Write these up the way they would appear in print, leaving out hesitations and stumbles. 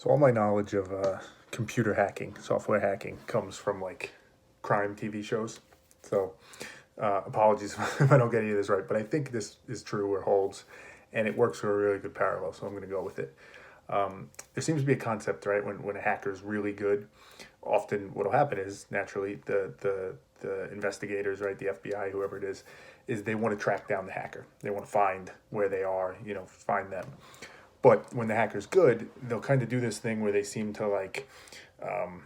So all my knowledge of computer hacking, software hacking, comes from like crime TV shows. So apologies if I don't get any of this right, but I think this is true or holds, and it works for a really good parallel. So I'm going to go with it. There seems to be a concept, right? When a hacker is really good, often what will happen is naturally the investigators, right, the FBI, whoever it is they want to track down the hacker. They want to find where they are, find them. But when the hacker's good, they'll kind of do this thing where they seem to um,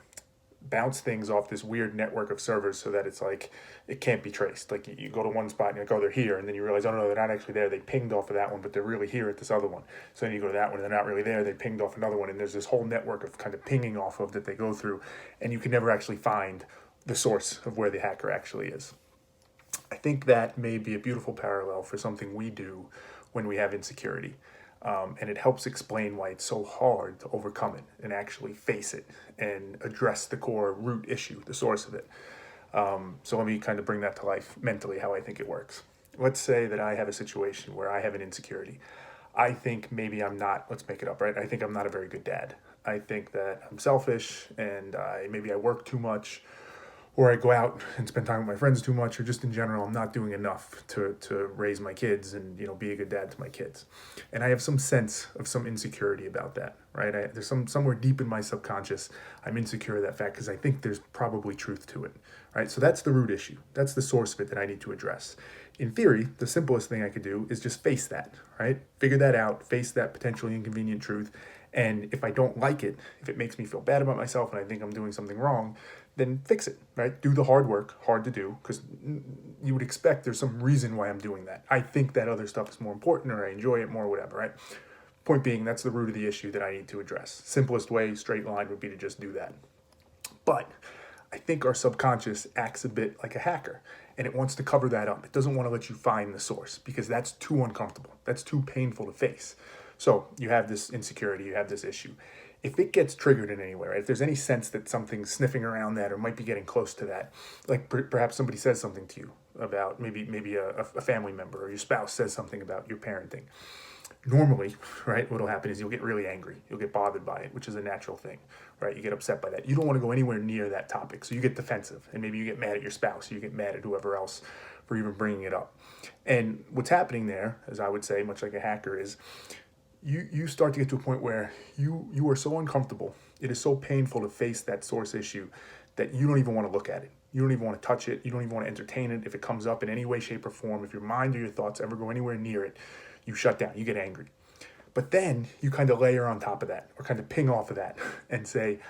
bounce things off this weird network of servers so that it's like it can't be traced. Like you go to one spot and you go, they're here, and then you realize, oh no, they're not actually there. They pinged off of that one, but they're really here at this other one. So then you go to that one, and they're not really there. They pinged off another one, and there's this whole network of kind of pinging off of that they go through, and you can never actually find the source of where the hacker actually is. I think that may be a beautiful parallel for something we do when we have insecurity. And it helps explain why it's so hard to overcome it and actually face it and address the core root issue, the source of it. So let me kind of bring that to life mentally, how I think it works. Let's say that I have a situation where I have an insecurity. I think maybe I'm not, let's make it up, right? I think I'm not a very good dad. I think that I'm selfish and maybe I work too much, or I go out and spend time with my friends too much, or just in general, I'm not doing enough to raise my kids and be a good dad to my kids. And I have some sense of some insecurity about that, right? There's somewhere deep in my subconscious, I'm insecure of that fact because I think there's probably truth to it, right? So that's the root issue. That's the source of it that I need to address. In theory, the simplest thing I could do is just face that, right? Figure that out, face that potentially inconvenient truth. And if I don't like it, if it makes me feel bad about myself and I think I'm doing something wrong, then fix it, right? Do the hard work, hard to do, because you would expect there's some reason why I'm doing that. I think that other stuff is more important, or I enjoy it more, whatever, right? Point being, that's the root of the issue that I need to address. Simplest way, straight line, would be to just do that. But I think our subconscious acts a bit like a hacker, and it wants to cover that up. It doesn't want to let you find the source because that's too uncomfortable. That's too painful to face. So you have this insecurity, you have this issue. If it gets triggered in any way, right? If there's any sense that something's sniffing around that or might be getting close to that, like perhaps somebody says something to you about maybe a family member, or your spouse says something about your parenting. Normally, right, what'll happen is you'll get really angry. You'll get bothered by it, which is a natural thing, right? You get upset by that. You don't want to go anywhere near that topic, so you get defensive, and maybe you get mad at your spouse, or you get mad at whoever else for even bringing it up. And what's happening there, as I would say, much like a hacker, is you start to get to a point where you are so uncomfortable. It is so painful to face that source issue that you don't even want to look at it. You don't even want to touch it. You don't even want to entertain it. If it comes up in any way, shape, or form, if your mind or your thoughts ever go anywhere near it, you shut down. You get angry. But then you kind of layer on top of that, or kind of ping off of that, and say,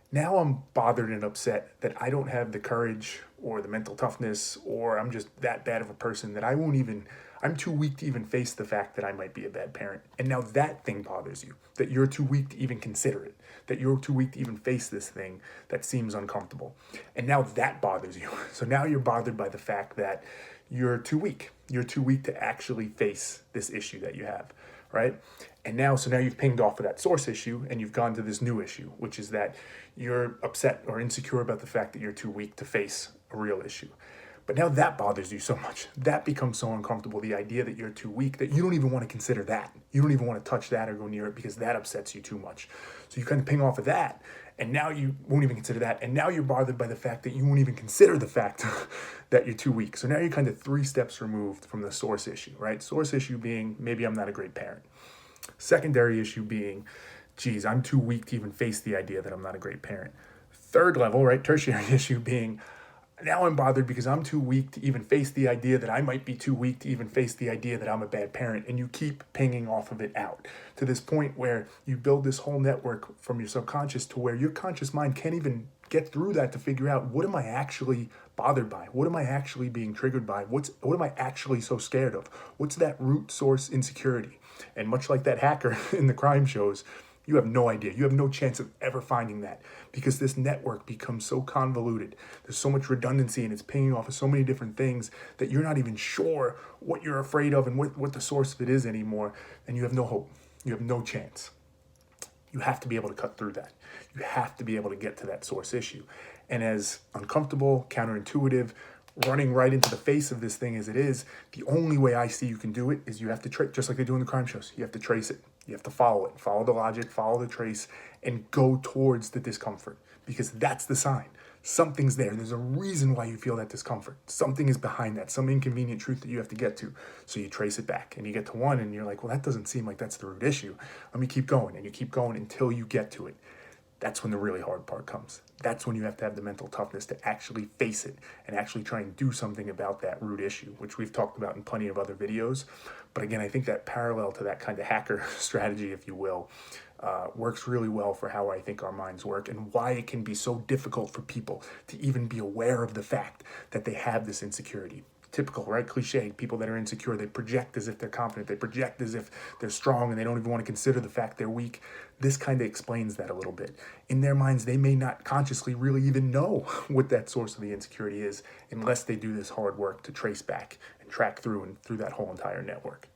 now I'm bothered and upset that I don't have the courage or the mental toughness, or I'm just that bad of a person that I'm too weak to even face the fact that I might be a bad parent. And now that thing bothers you, that you're too weak to even consider it, that you're too weak to even face this thing that seems uncomfortable. And now that bothers you. So now you're bothered by the fact that you're too weak. You're too weak to actually face this issue that you have, right? And so now you've pinged off of that source issue and you've gone to this new issue, which is that you're upset or insecure about the fact that you're too weak to face a real issue. But now that bothers you so much. That becomes so uncomfortable, the idea that you're too weak, that you don't even want to consider that. You don't even want to touch that or go near it because that upsets you too much. So you kind of ping off of that, and now you won't even consider that. And now you're bothered by the fact that you won't even consider the fact that you're too weak. So now you're kind of 3 steps removed from the source issue, right? Source issue being, maybe I'm not a great parent. Secondary issue being, geez, I'm too weak to even face the idea that I'm not a great parent. Third level, right, tertiary issue being, now I'm bothered because I'm too weak to even face the idea that I might be too weak to even face the idea that I'm a bad parent. And you keep pinging off of it out to this point where you build this whole network from your subconscious to where your conscious mind can't even get through that to figure out, what am I actually bothered by? What am I actually being triggered by? What am I actually so scared of? What's that root source insecurity? And much like that hacker in the crime shows, you have no idea. You have no chance of ever finding that because this network becomes so convoluted. There's so much redundancy and it's pinging off of so many different things that you're not even sure what you're afraid of and what the source of it is anymore. And you have no hope. You have no chance. You have to be able to cut through that. You have to be able to get to that source issue. And as uncomfortable, counterintuitive, running right into the face of this thing as it is, the only way I see you can do it is you have to trace, just like they do in the crime shows. You have to trace it. You have to follow it, follow the logic, follow the trace, and go towards the discomfort, because that's the sign. Something's there. There's a reason why you feel that discomfort. Something is behind that, some inconvenient truth that you have to get to. So you trace it back and you get to one and you're like, well, that doesn't seem like that's the root issue. Let me keep going. And you keep going until you get to it. That's when the really hard part comes. That's when you have to have the mental toughness to actually face it and actually try and do something about that root issue, which we've talked about in plenty of other videos. But again, I think that parallel to that kind of hacker strategy, if you will, works really well for how I think our minds work and why it can be so difficult for people to even be aware of the fact that they have this insecurity. Typical, right? Cliche. People that are insecure, they project as if they're confident. They project as if they're strong and they don't even want to consider the fact they're weak. This kind of explains that a little bit. In their minds, they may not consciously really even know what that source of the insecurity is unless they do this hard work to trace back and track through and through that whole entire network.